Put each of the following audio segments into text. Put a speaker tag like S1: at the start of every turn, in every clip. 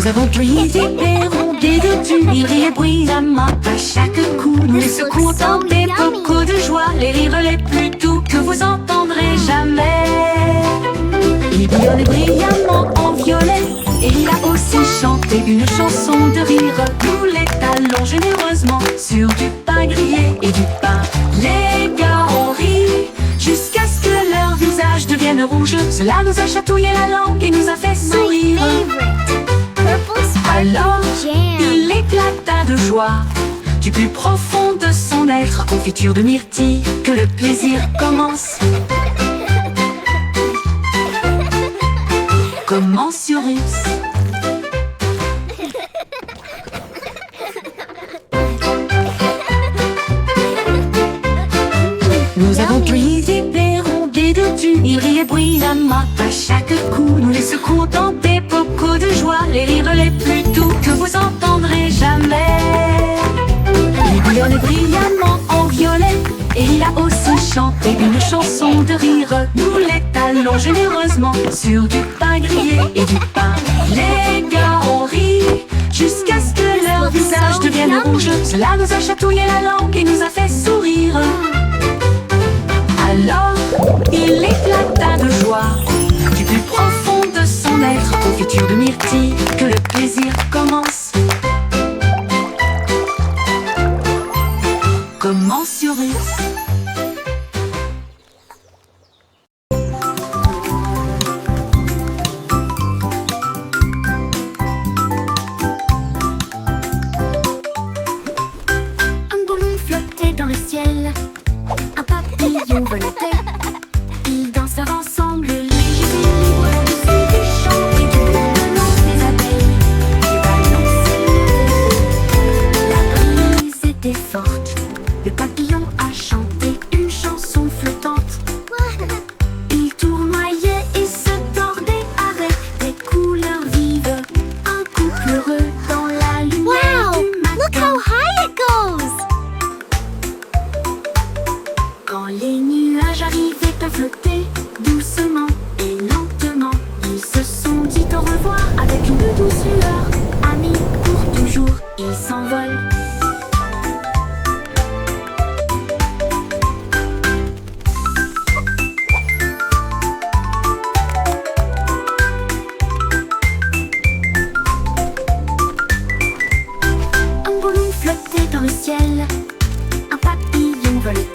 S1: Nous avons brisé des rondées de tulle, ils riaient bruyamment à chaque coup. Nous les secouons dans des bocaux de joie, les rires les plus doux que vous entendrez jamais. Il bouillonnait brillamment en violet, et il a aussi chanté une chanson de rire. Nous les talons généreusement sur du pain grillé et du pain. Les gars ont ri jusqu'à ce que leur visage devienne rouge. Cela nous a chatouillé la langue et nous a fait sourire. Alors, il éclata de joie du plus profond de son être. Confiture de myrtille, que le plaisir commence. Commensurus. Nous avons brisé des rondées de tulle, ils riaient bruyamment à chaque coup. Nous les secouons dans des bocaux de joie, les rires les plus doux que vous entendrez jamais. Il bouillonnait brillamment en violet, et il a aussi chanté une chanson de rire. Nous les talons généreusement sur du pain grillé et du pain. Les gars ont ri jusqu'à ce que leur visage devienne rouge. Cela nous a chatouillé la langue et nous a fait sourire. Alors, il éclata de joie du plus profond de son être. Confiture de myrtille, que le plaisir commence. Commensurus.
S2: Un ballon flottait dans le ciel, un papillon volait. Ils dansèrent ensemble, légers et libres, au-dessus des champs et du bourdonnement des abeilles. Les ballons s'élevaient, la brise était forte. Le papillon a chanté une chanson flottante. Il tournoyait et se tordait avec des couleurs vives. Un couple heureux dans la lumière du matin.
S3: Look how high it goes!
S2: Quand les nuages arrivaient à flotter doucement et lentement, ils se sont dit au revoir avec une douce lueur. Amis pour toujours, ils s'envolent. Un ballon flottait dans le ciel, un papillon volait.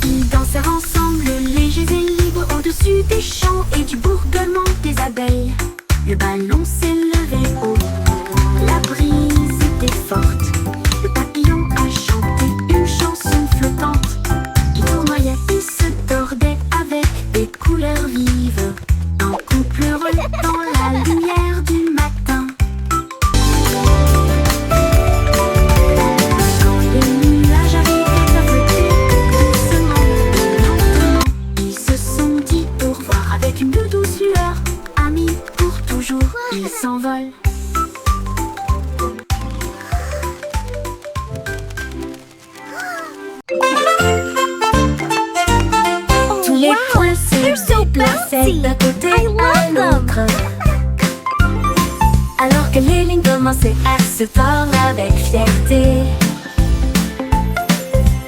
S2: Ils dansèrent ensemble, légers et libres, au-dessus des champs et du bourdonnement des abeilles. Le ballon s'élevait haut, la brise était forte. Le papillon a chanté une chanson flottante. Il tournoyait et se tordait avec des couleurs vives. Un couple heureux dans la lumière du matin. Quand les nuages arrivaient à flotter doucement et lentement, ils se sont dit au revoir avec une douce lueur. Amis pour toujours, ils s'envolent. Tous les points se déplaçaient d'un côté à l'autre, alors que les lignes commençaient à se tordre avec fierté.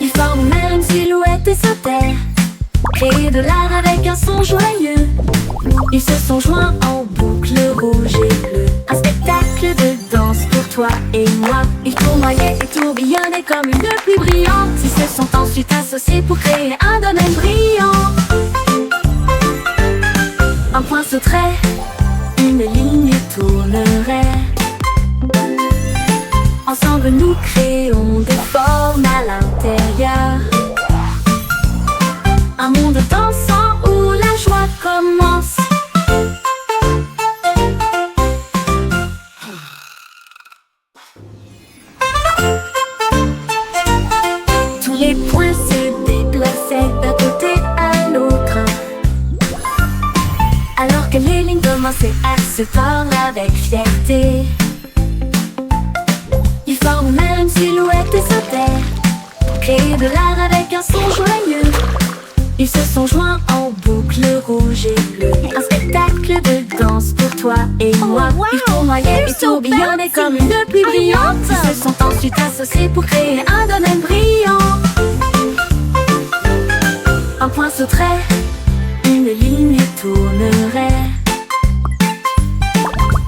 S2: Ils forment même une silhouette et sautaient, créer de l'art avec un son joyeux. Ils se sont joints en boucle rouge et bleue, un spectacle de danse pour toi et moi. Ils tournoyaient et tourbillonnaient comme une pluie brillante. Ils se sont ensuite associés pour créer un domaine brillant. Un point sauterait, une ligne tournerait. Ensemble nous créons des formes à l'intérieur. Un monde dansant où la joie commence. Tous les points se déplaçaient d'un côté à l'autre, alors que les lignes commençaient à se tordre avec fierté. Ils forment même une silhouette et sautaient, créer de l'art avec un son joyeux. Ils se sont joints en boucle rouge et bleue, un spectacle de danse pour toi
S1: toi et moi.
S3: wow.
S1: Ils tournoyaient et
S3: So
S1: tourbillonnaient
S3: fancy.
S1: comme une pluie
S3: I
S1: brillante.
S3: love
S1: Ils se sont ensuite associés pour créer un domaine brillant. Un point sauterait, une ligne tournerait.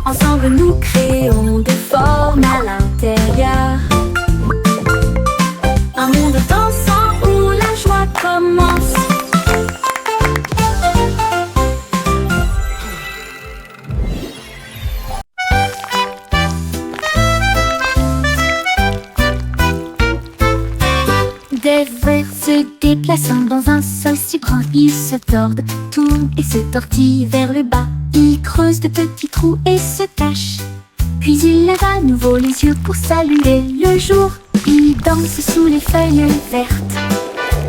S1: Ensemble nous créons des formes à l'intérieur. Un monde dansant où la joie commence. Des vers se déplaçant dans un sol si grand, ils se tordent, tournent et se tortillent vers le bas. Ils creusent de petits trous et se cachent. Puis ils lèvent à nouveau les yeux pour saluer le jour. Ils dansent sous les feuilles vertes.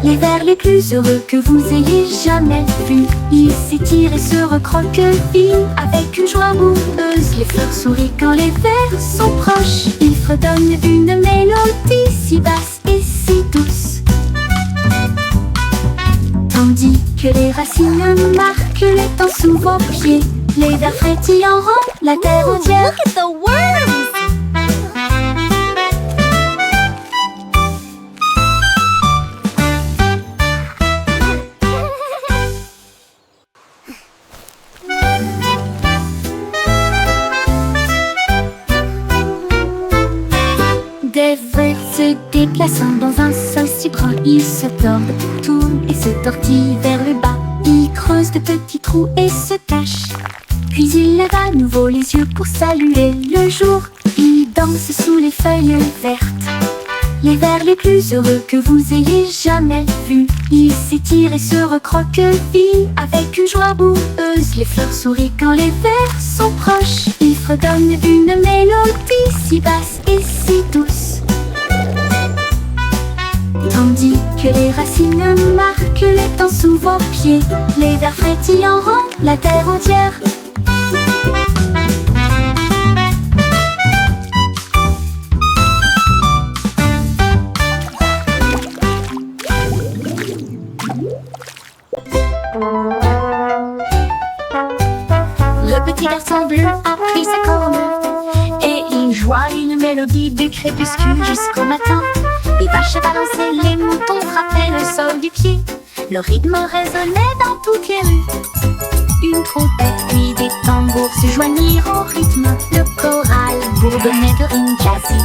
S1: Les vers les plus heureux que vous ayez jamais vus. Ils s'étirent et se recroquevillent avec une joie boueuse. Les fleurs sourient quand les vers sont proches. Ils fredonnent une mélodie si basse et si douce. Tandis que les racines marquent les temps sous vos pieds. Les vers frétillants rendent la terre entière.
S3: Look at the worms!
S1: Des vers se déplaçant dans un sol si grand, ils se tordent, tournent et se tortillent vers le bas. Ils creusent de petits trous et se cachent. Puis ils lèvent à nouveau les yeux pour saluer le jour. Ils dansent sous les feuilles vertes. Les vers les plus heureux que vous ayez jamais vus. Ils s'étirent et se recroquevillent avec une joie boueuse. Les fleurs sourient quand les vers sont proches. Ils fredonnent une mélodie si basse et si douce. Tandis que les racines marquent les temps sous vos pieds. Les vers frétillants rendent la terre entière. Le petit garçon bleu a pris sa corne et il joua une mélodie du crépuscule jusqu'au matin. Les vaches balançaient, les moutons frappaient le sol du pied. Le rythme résonnait dans toutes les rues. Une trompette puis des tambours se joignirent au rythme. Le choral bourdonnait de rimes jazzy.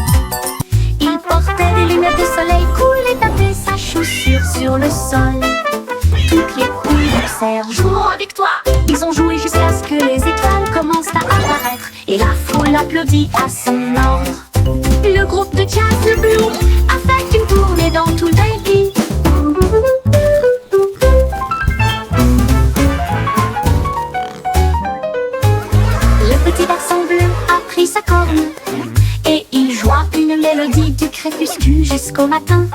S1: Il portait des lunettes de soleil cool et tapait sa chaussure sur le sol. Toutes les poules poussèrent, jouons avec toi. Ils ont joué jusqu'à ce que les étoiles commencent à apparaître. Et la foule applaudit à son ordre. Le groupe de jazz le Blue a fait une tournée dans tout le pays. Le petit garçon bleu a pris sa corne et il joua une mélodie du crépuscule jusqu'au matin.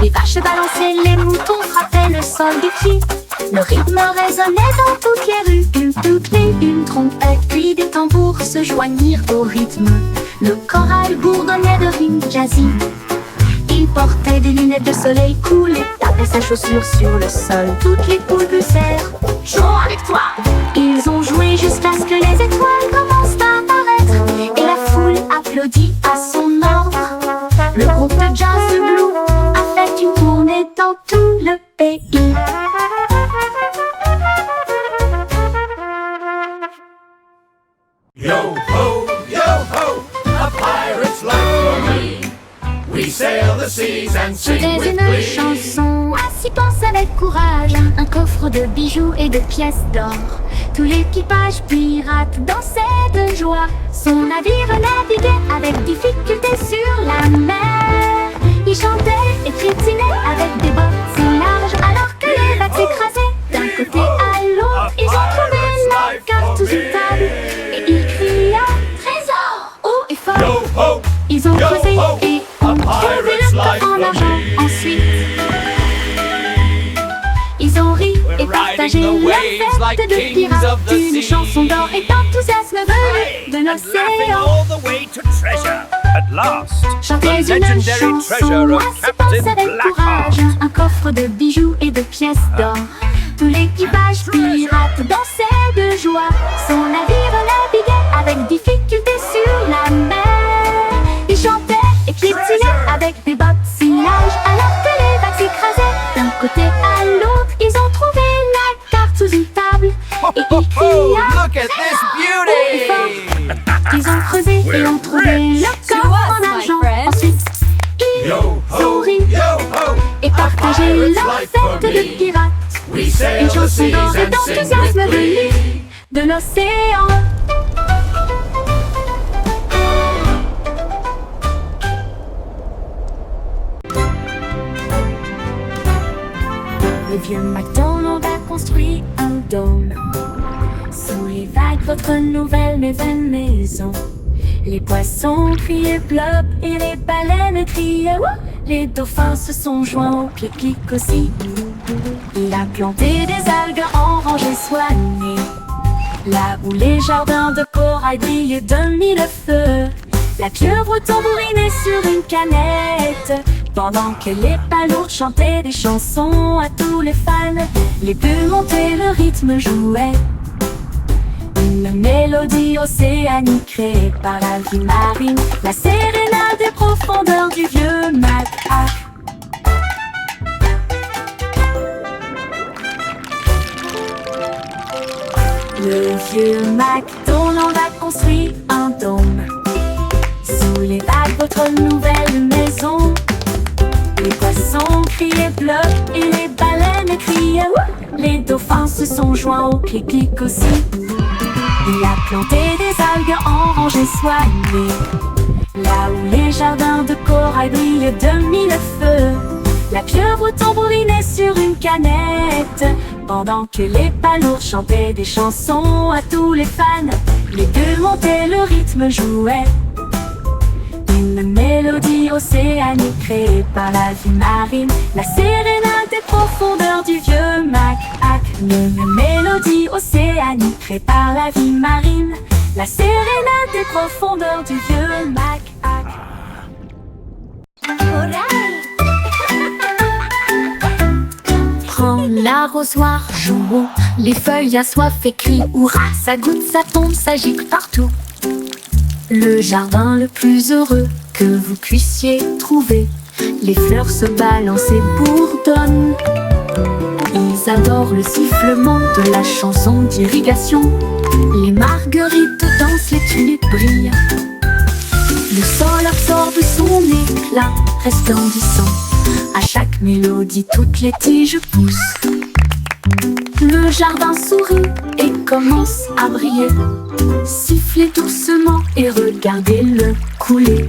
S1: Les vaches balançaient, les moutons frappaient le sol du pied. Le rythme résonnait dans toutes les rues. Une trompette puis des tambours se joignirent au rythme. Le choral bourdonnait de rimes jazzy. Il portait des lunettes de soleil cool et tapait sa chaussure sur le sol. Toutes les poules poussèrent, jouons avec toi. Ils ont joué jusqu'à ce que les étoiles commencent à apparaître. Et la foule applaudit à son ordre. Le groupe de jazz Blue a fait une tournée dans tout le pays.
S4: Yo ho, a pirate's life for me. We sail the seas and sing
S1: C'était
S4: with
S1: une
S4: glee.
S1: chanson à s'y penser avec courage. Un coffre de bijoux et de pièces d'or. Tout l'équipage pirate dansait de joie. Son navire naviguait avec difficulté sur la mer. Il chantait et trétinait avec des bottes si larges. Alors que les vagues s'écrasaient d'un côté à l'autre, ils ont trouvé la carte sous une table. Et ils criaient trésor haut et fort.
S4: Yo ho,
S1: Ils ont
S4: yo
S1: creusé
S4: ho,
S1: et
S4: a
S1: ont trouvé
S4: pirate's
S1: le
S4: life
S1: coffre en
S4: for
S1: argent.
S4: me.
S1: Ensuite, ils ont ri et partagé
S5: riding the
S1: la
S5: waves like
S1: fête de
S5: kings
S1: pirates.
S5: of the
S1: Une
S5: sea.
S1: chanson d'or et d'enthousiasme venu de
S6: and laughing
S1: l'océan.
S6: all the way to treasure. At last,
S1: Chantez
S6: the
S1: une
S6: legendary
S1: chanson
S6: treasure of
S1: à s'y
S6: Captain
S1: penser avec
S6: Blackheart.
S1: courage. Un coffre de bijoux et de pièces d'or. Tout l'équipage pirate dansait de joie. Son navire naviguait Et il cria
S4: Look at this beauty!
S1: ils ont creusé et ont trouvé leur corps en
S3: my
S1: argent.
S3: friend.
S1: Ensuite, ils
S4: Yo
S1: ont
S4: ho,
S1: ri
S4: yo ho!
S1: et partagé leur fête de pirates.
S4: We sail
S1: Une
S4: the
S1: chanson
S4: seas
S1: d'or et
S4: and sing
S1: d'enthousiasme
S4: with
S1: venue
S4: glee.
S1: de l'océan. Le vieux MacDonald a construit un dôme sous les vagues, votre nouvelle mais vaine maison. Les poissons criaient plop et les baleines criaient wouh. Les dauphins se sont joints au pique-nique aussi. Il a planté des algues en rangées soignées, là où les jardins de corail brillaient de mille feux. La pieuvre tambourinait sur une canette, pendant que les palourdes chantaient des chansons à tous les fans. Les bulles montaient, le rythme jouait, une mélodie océanique créée par la vie marine, la sérénade des profondeurs du vieux macaque. Le vieux MacDonald a construit un dôme sous les vagues, votre nouvelle maison. Les poissons criaient bleu et les baleines criaient wouh. Les dauphins se sont joints au clic-clic aussi. Il a planté des algues en rangées soignées, là où les jardins de corail brillaient de mille feux. La pieuvre tambourinait sur une canette, pendant que les palourdes chantaient des chansons à tous les fans. Les bulles montaient, le rythme jouait, une mélodie océanique créée par la vie marine, la sérénade des profondeurs du vieux macaque. Une mélodie océanique créée par la vie marine, la sérénade des profondeurs du vieux macaque. Prends l'arrosoir, jouons, les feuilles assoiffées crient hurrah. Ça goutte, ça tombe, ça gicle partout. Le jardin le plus heureux que vous puissiez trouver. Les fleurs se balancent et bourdonnent. Ils adorent le sifflement de la chanson d'irrigation. Les marguerites dansent, les tulipes brillent. Le sol absorbe son éclat resplendissant. À chaque mélodie, toutes les tiges poussent. Le jardin sourit et commence à briller. Sifflez doucement et regardez-le couler.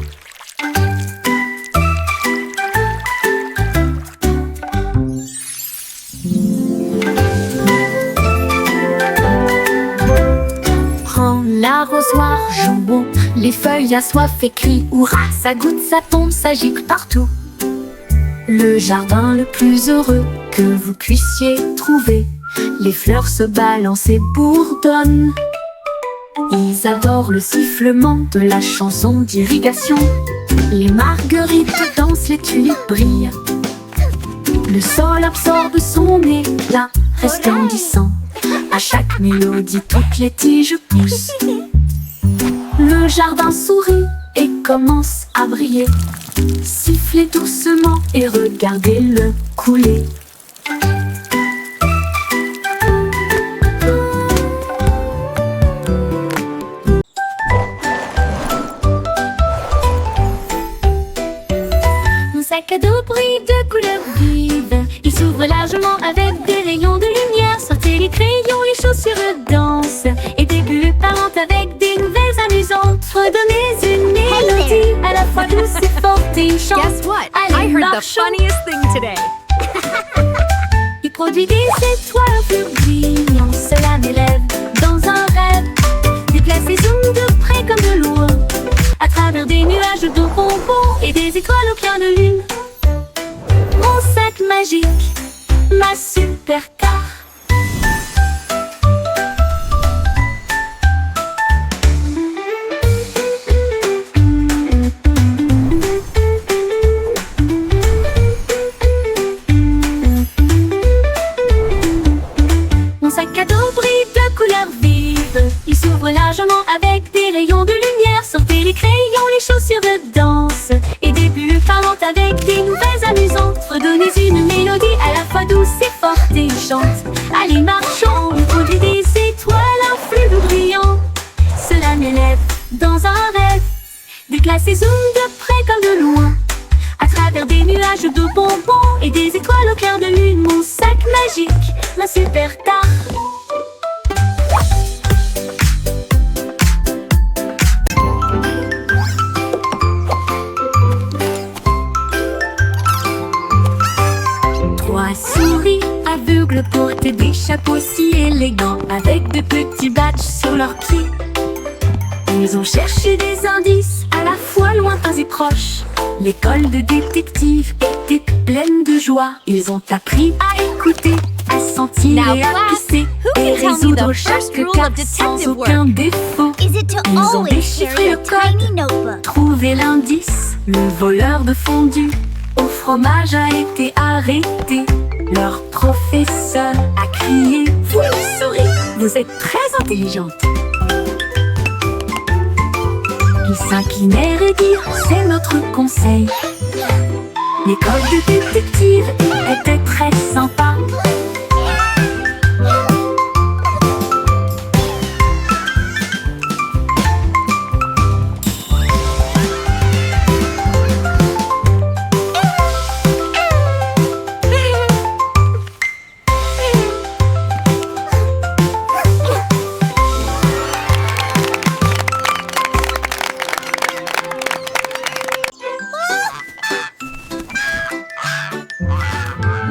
S1: Prends l'arrosoir, jouons, les feuilles assoiffées crient hurrah. Ça goutte, ça tombe, ça gicle partout. Le jardin le plus heureux que vous puissiez trouver. Les fleurs se balancent et bourdonnent. Ils adorent le sifflement de la chanson d'irrigation. Les marguerites dansent, les tulipes brillent. Le sol absorbe son éclat resplendissant. À chaque mélodie, toutes les tiges poussent. Le jardin sourit et commence à briller. Sifflez doucement et regardez-le couler. Mon sac à dos brille de couleurs vives. Il s'ouvre largement avec des rayons de lumière. Sortez les crayons, les chaussures dansent, et des bulles parlantes avec des nouvelles amusantes. Redonnez une mélodie à la fois douce et forte et chante.
S3: Guess what?
S1: Allez,
S3: I heard the
S1: marchons.
S3: funniest thing today.
S1: Il produit des étoiles plus brillantes. Cela m'élève dans un rêve. Déplacez zoom de près comme de loin, à travers des nuages de bonbons et des étoiles au clair de lune. Mon sac magique, ma supercar. Mon sac à dos brille de couleurs vives. Il s'ouvre largement avec des rayons de lumière. Sortez les crayons, les chaussures de danse, et des bulles parlantes avec des nouvelles amusantes. Redonnez une mélodie à la fois douce et forte et chante. Allez, marchons, on produit des
S2: classe et zoome de près comme de loin. À travers des nuages de bonbons et des étoiles au clair de lune, mon sac magique, la super star. Trois souris aveugles portent des chapeaux si élégants, avec de petits badges sur leurs pieds. Ils ont cherché des indices à la fois lointains et proches. L'école de détective était pleine de joie. Ils ont appris à écouter, à sentir
S3: Now,
S2: et à
S3: class,
S2: pisser,
S3: who
S2: et
S3: can tell me
S2: résoudre
S3: the
S2: chaque
S3: first rule
S2: cas
S3: of
S2: sans
S3: detective
S2: aucun
S3: work?
S2: défaut.
S3: Is it to
S2: Ils ont
S3: always
S2: déchiffré
S3: carry
S2: le
S3: a tiny
S2: code,
S3: notebook?
S2: trouvé l'indice. Le voleur de fondue au fromage a été arrêté. Leur professeur a crié: vous le saurez, vous êtes très intelligente. Ils s'inclinèrent et dirent: c'est notre conseil. L'école de détective était très sympa.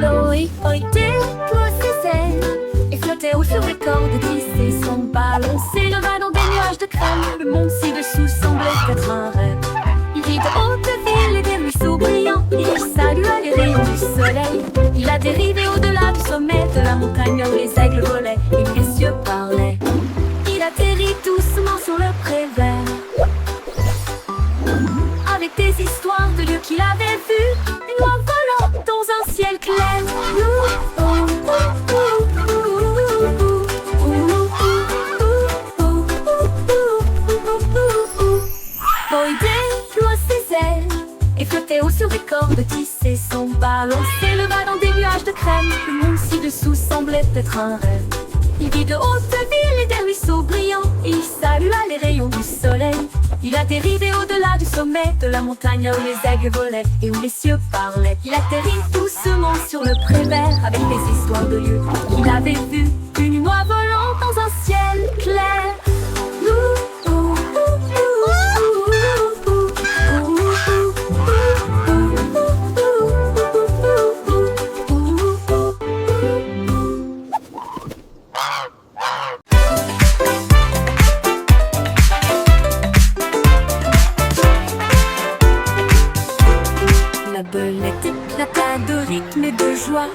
S2: Loïc déploie ses ailes et flottait haut sur les cordes, tisser son ballon s'éleva dans des nuages de crème. Le monde ci-dessous semblait être un rêve. Il vit de hautes villes et des ruisseaux brillants. Il salua les rayons du soleil. Il a dérivé au-delà du sommet de la montagne où les aigles volaient et les cieux parlaient. Il atterrit doucement sur le pré vert, avec des histoires de lieux qu'il avait vus, une oie volant dans un ciel clair. Boy déploie ses ailes et flottait haut sur les cordes, tissait son ballon s'éleva dans des nuages de crème. Le monde ci-dessous semblait être un rêve. Il vit de hautes villes et des ruisseaux brillants. Il salua les rayons du soleil. Il a dérivé au-delà du sommet de la montagne où les aigles volaient et où les cieux parlaient. Il atterrit doucement sur le pré vert avec des histoires de lieux qu'il avait vus. Une oie volant dans un ciel clair. La belette éclata de rythme et de joie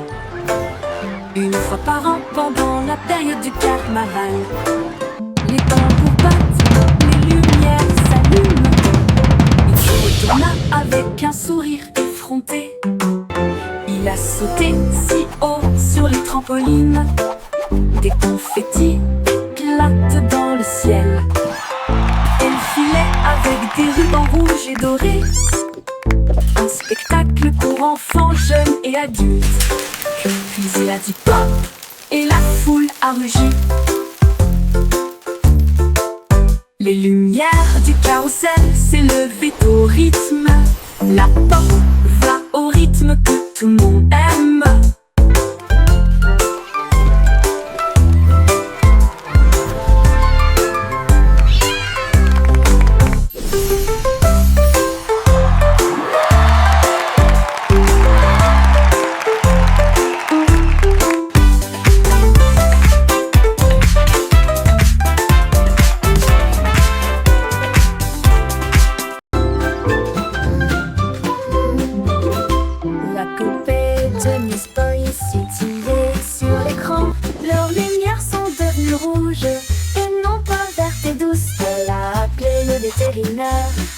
S2: une fois par an pendant la période du carnaval. Les tambours battent, les lumières s'allument. Il se retourna avec un sourire effronté. Il a sauté si haut sur les trampolines. Des confettis éclatent dans le ciel. Elle filait avec des rubans rouges et dorés. Un spectacle pour enfants, jeunes et adultes. Puis il a dit pop et la foule a rugi. Les lumières du carrousel s'élevaient au rythme. La pop va au rythme que tout le monde aime.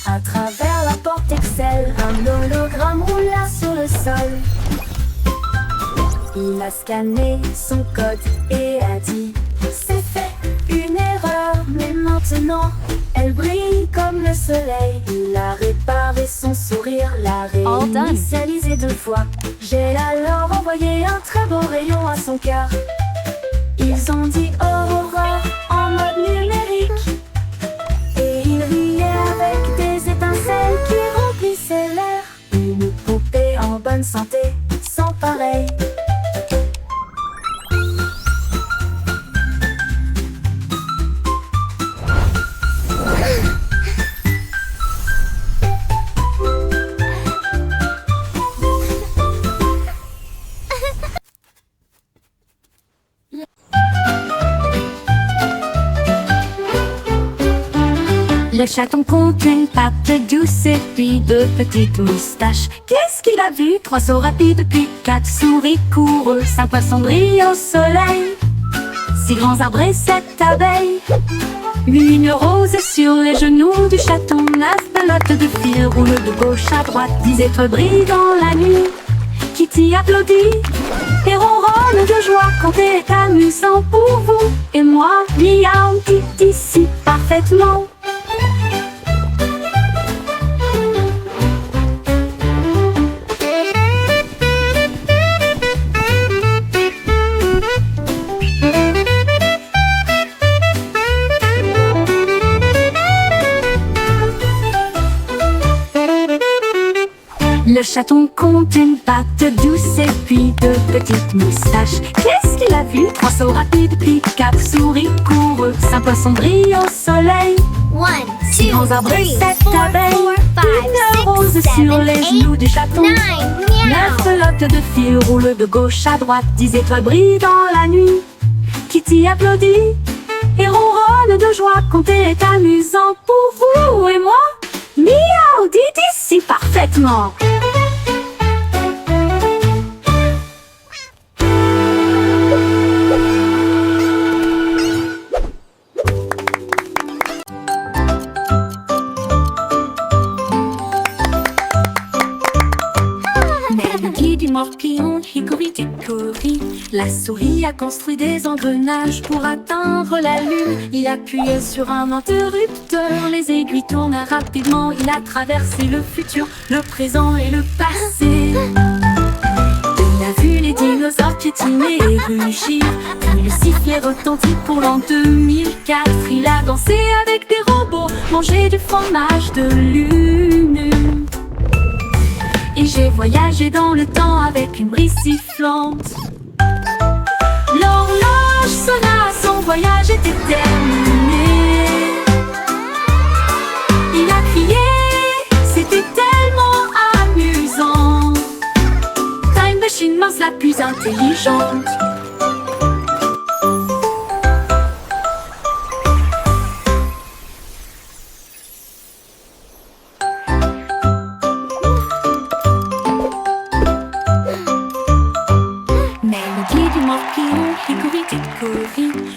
S2: À travers la porte Excel, un hologramme roula sur le sol. Il a scanné son code et a dit: c'est fait, une erreur, mais maintenant elle brille comme le soleil. Il a réparé son sourire, l'a réinitialisé 2 fois. J'ai alors envoyé un très beau rayon à son cœur. Ils ont dit Aurora en mode numérique. Et il riait avec des étincelles.
S1: Le chaton compte une patte douce et puis deux petites moustaches. Qu'est-ce qu'il a vu? 3 sauts rapides puis 4 souris coureux, 5 poissons brillent au soleil, 6 grands arbres et 7 abeilles. Une rose sur les genoux du chaton, 9 pelotes de fil roulent de gauche à droite, 10 étoiles brillent dans la nuit. Kitty applaudit et ronronne de joie quand c'est amusant pour vous et moi. Miaou, Kitty si parfaitement. Le chaton compte une patte douce et puis 2 petites moustaches. Qu'est-ce qu'il a vu? 3 sauts rapides puis 4 souris coureux, 5 poissons brillent au soleil,
S3: 1,
S1: 6
S3: 2,
S1: grands arbres et
S3: 3,
S1: 7
S3: 4,
S1: abeilles.
S3: 5,
S1: Une rose
S3: 6,
S1: sur
S3: 7,
S1: les
S3: 8,
S1: genoux du chaton,
S3: 9,
S1: 9 pelotes de fil roulent de gauche à droite, 10 étoiles brillent dans la nuit. Kitty applaudit et ronronne de joie quand c'est amusant pour vous et moi. Miaou, dit ici parfaitement. Morpion, hickory dickory. La souris a construit des engrenages pour atteindre la lune. Il appuyait sur un interrupteur, les aiguilles tournent rapidement. Il a traversé le futur, le présent et le passé. Il a vu les dinosaures piétiner et rugir, puis le sifflet retentit pour l'an 2004. Il a dansé avec des robots, mangé du fromage de lune. Et j'ai voyagé dans le temps avec une brise sifflante. L'horloge sonna, son voyage était terminé. Il a crié, c'était tellement amusant. Time Machine Mouse la plus intelligente.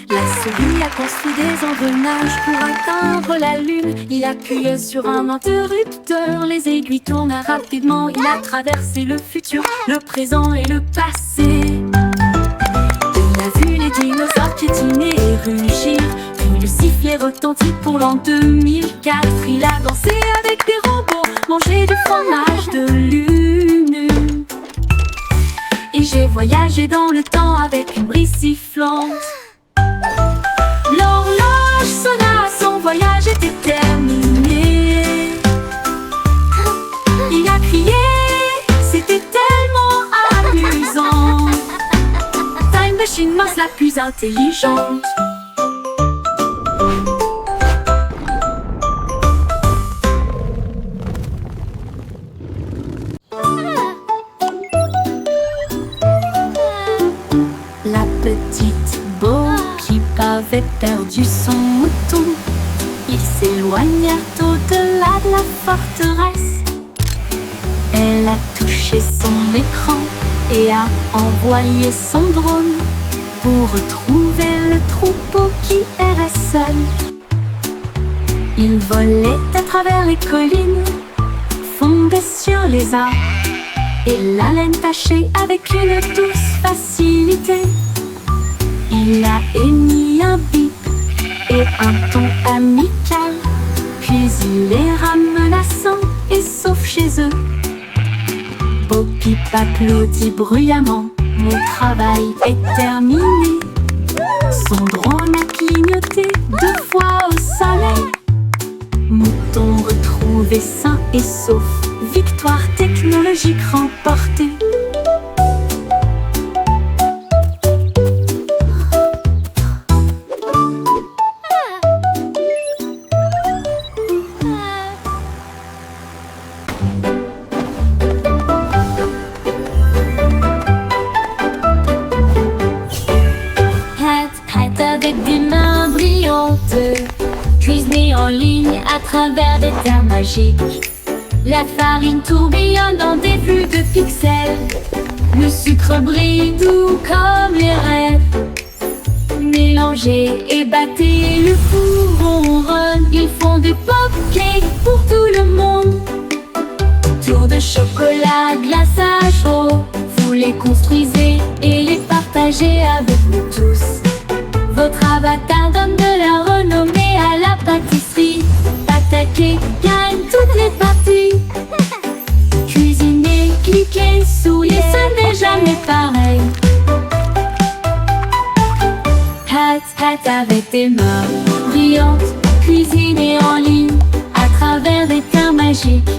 S1: La souris a construit des engrenages pour atteindre la lune. Il appuyait sur un interrupteur, les aiguilles tournent rapidement. Il a traversé le futur, le présent et le passé. Il a vu les dinosaures piétiner et rugir, puis le sifflet retentit pour l'an 2004. Il a dansé avec des robots, mangé du fromage de lune. Et j'ai voyagé dans le temps avec une brise sifflante. L'horloge sonna, son voyage était terminé. Il a crié, c'était tellement amusant. Time Machine Mouse la plus intelligente. La petite Bo qui avait perdu son mouton, il s'éloigna au-delà de la forteresse. Elle a touché son écran et a envoyé son drone pour retrouver le troupeau qui errait seul. Il volait à travers les collines, fondait sur les arbres, et la laine tachée avec une douce facilité. Il a émis un bip et un ton amical, puis il les ramena sains et saufs chez eux. Bo Peep applaudit bruyamment, mon travail est terminé. Son drone a clignoté 2 fois au soleil. Mouton retrouvé sain et sauf, victoire technologique remportée.
S2: Cuisiner en ligne à travers des termes magiques. La farine tourbillonne dans des flux de pixels. Le sucre brille doux comme les rêves. Mélangez et battez, le four ronronne. Ils font des pop-cakes pour tout le monde. Tour de chocolat, glaçage chaud. Vous les construisez et les partagez avec nous tous. Votre avatar donne de la renommée à la pâtisserie. Attaquez, gagne toutes les parties. Cuisinez, cliquez, souriez, ce n'est jamais pareil. Hat avec des mains brillantes. Cuisiner en ligne à travers des termes magiques.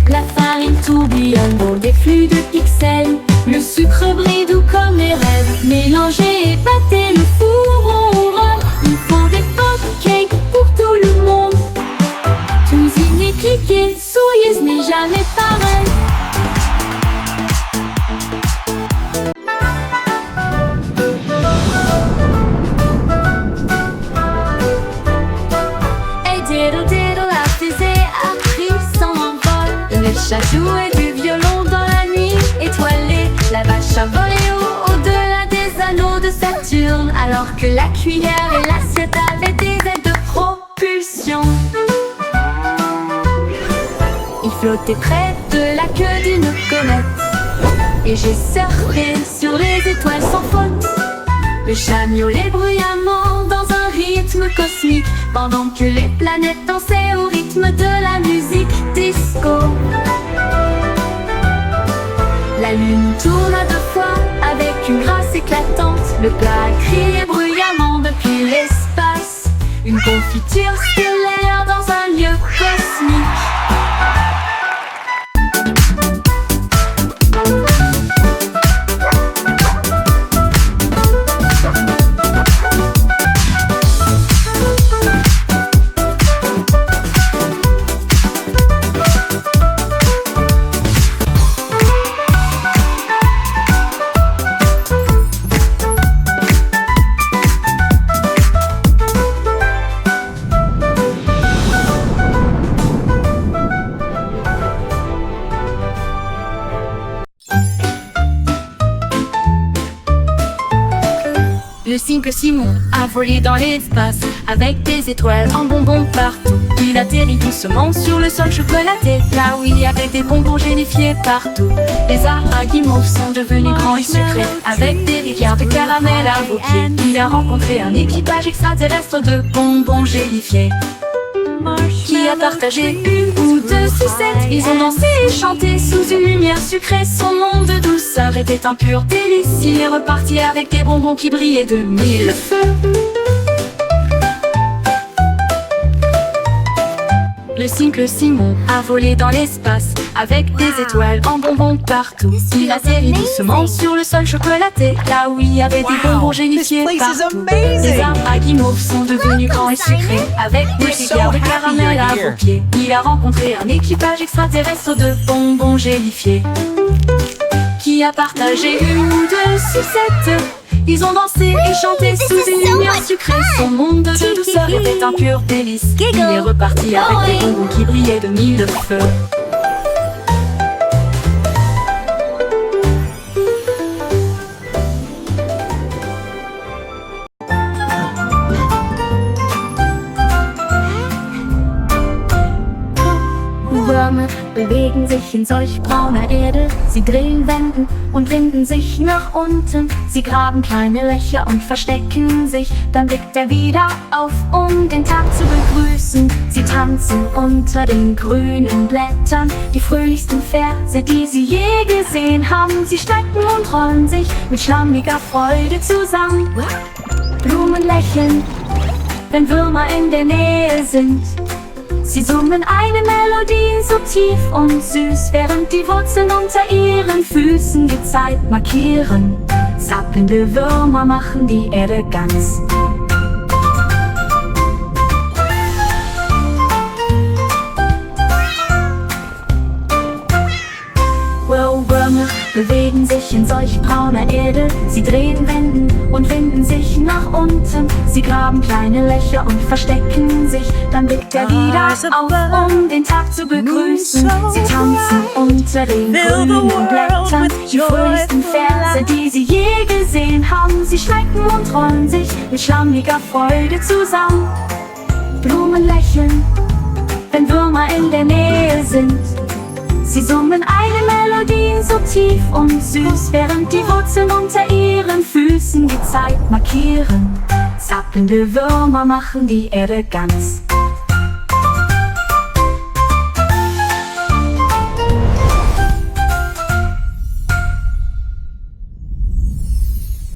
S2: La farine tourbillonne dans des flux de pixels. Le sucre brille doux comme les rêves. Mélangez et battez, le four ronronne. Ils font des pop-cakes pour tout le monde. Cuisinez, cliquez, souriez, ce n'est jamais pareil. Hey diddle diddle, apaisé, appris son envol. Le chat jouait du violon dans la nuit étoilée. La vache a volé au-delà des anneaux de Saturne, alors que la cuillère et l'assiette avaient des ailes de propulsion. Il flottait près de la queue d'une comète, et j'ai surfé sur les étoiles sans faute. Le chat miaulait bruyamment dans un rythme cosmique, pendant que les planètes dansaient au rythme de la musique disco. La lune tourna 2 fois avec une grâce éclatante. Le plat criait bruyamment depuis l'espace. Une confiture stellaire dans un lieu cosmique. Le cycle Simon a volé dans l'espace avec des étoiles en bonbons partout. Il atterrit doucement sur le sol chocolaté, là où il y avait des bonbons gélifiés partout. Les arbres guimauves sont devenus grands et sucrés avec des rivières de caramel à vos pieds. Il a rencontré un équipage extraterrestre de bonbons gélifiés qui a partagé une ou 2 sucettes. Ils ont dansé et chanté sous une lumière sucrée. Son monde de douceur était un pur délice. Il est reparti avec des bonbons qui brillaient de 1000 feux. Le cycle Simon a volé dans l'espace avec des étoiles en bonbons partout. Il atterrit doucement sur le sol chocolaté, là où il y avait des bonbons gélifiés partout. Les arbres à guimauve sont devenus grands et sucrés avec des rivières de caramel à vos pieds. Il a rencontré un équipage extraterrestre de bonbons gélifiés qui a partagé une ou 2 sucettes. Ils ont dansé et chanté sous une lumière sucrée. Son monde de douceur était un pur délice. Il est reparti avec des bonbons qui brillaient de 1000 feux. Würmer bewegen sich in solch brauner Erde. Sie drehen, wenden und winden sich nach unten. Sie graben kleine Löcher und verstecken sich. Dann blickt er wieder auf, um den Tag zu begrüßen. Sie tanzen unter den grünen Blättern. Die fröhlichsten Verse, die sie je gesehen haben. Sie strecken und rollen sich mit schlammiger Freude zusammen. Blumen lächeln, wenn Würmer in der Nähe sind. Sie summen eine Melodie so tief und süß, während die Wurzeln unter ihren Füßen die Zeit markieren. Zappelnde Würmer machen die Erde ganz. Würmer bewegen sich in solch brauner Erde. Sie drehen, wenden und winden sich nach unten.
S1: Sie graben kleine Löcher und verstecken sich. Dann blickt er wieder auf, um den Tag zu begrüßen. Sie tanzen unter den grünen Blättern die fröhlichsten Verse, die sie je gesehen haben. Sie schrecken und rollen sich mit schlammiger Freude zusammen. Blumen lächeln, wenn Würmer in der Nähe sind. Sie summen eine Melodie so tief und süß, während die Wurzeln unter ihren Füßen die Zeit markieren. Zappelnde Würmer machen die Erde ganz.